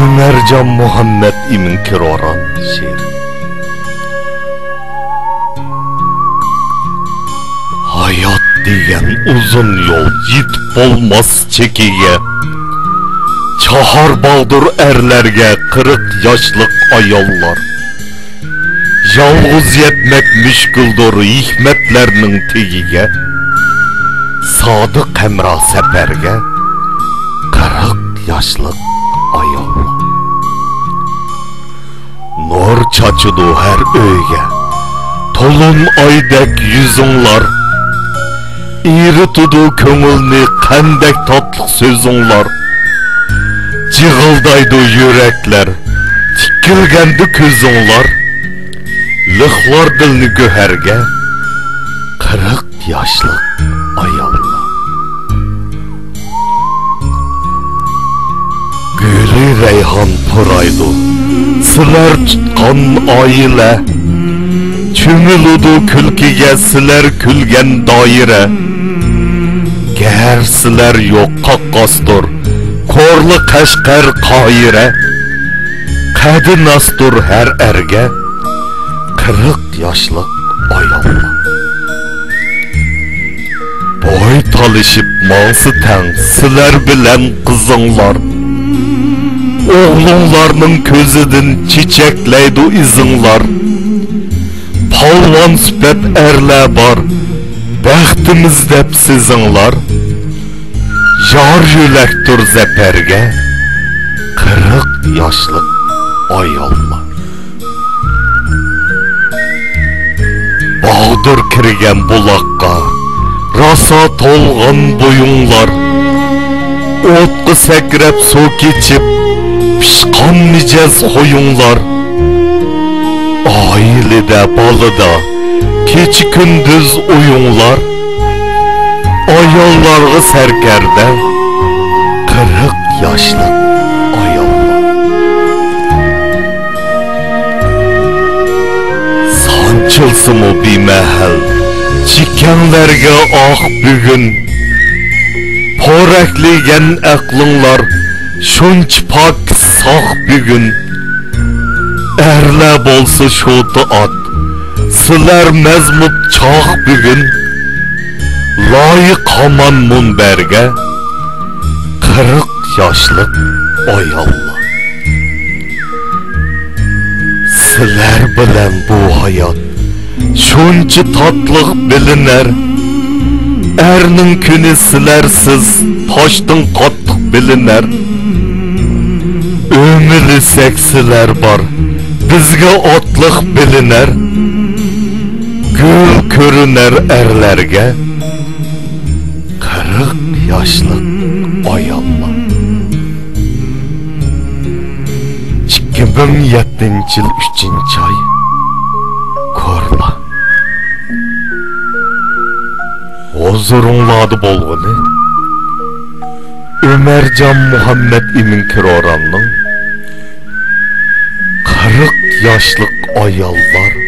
Ömercan Muhammed İmin Kiroran şiir. Hayat deyen uzun yol yetip olmaz çekiye. Çahar baldır erlerge 40 yaşlık ayollar. Yalğız yetmek müşküldür hikmetlerinin tegiye. Sadık hemra seferge 40 yaşlık ayollar. Nur çaçıdı her öyge, tolun aydek yüzünlar. İri tudu köngülni kandek tatlı sözünlar. Cığıldaydı yürekler, tikilgendi közünlar. Lıhlar dilni göherge 40 yaşlık ayollar. Gülü reyhan pıraydı, siler tutkan aile. Çümülüdü külkiye siler külgen daire. Ger siler yok kakkastur, korlu kaşkar kayire. Kadı nastur her erge 40 yaşlık ayollar. Boy talışıp mansı ten siler bilen kızınlar. Oğlunlarının közüdün çiçekleydi izinlar. Palvan süpet erle var, bəxtimiz dep sizinlar. Yar yülektir zeperge 40 yaşlık ayollar. Bağdır kirgen bulakka rasa tolgan boyunlar. Otqı sekrep su keçip pişkan nicez hoyunlar. Ailede balıda keçi gündüz oyunlar. Ayollargı serkerde 40 yaşlık ayollar. Sançılsın o bir mehel çikenlerge ah bugün. Porekligen aklınlar şunç pak sağ bugün. Erle bolsa şotu at, siler mezmut çağ bugün. Layık haman munberge 40 yaşlık ayollar. Siler bilen bu hayat şunçı tatlık biliner. Ernin günü silersiz taştın kattık biliner. Ömürlü seksiler var, bizge otlık biliner. Gül körüner erlerge 40 yaşlık ayollar. 2007 yıl 3. ay Korla. Huzurunladı bolğunu Ömercan Muhammed İmin Kiroran'ın 40 yaşlık ayollar.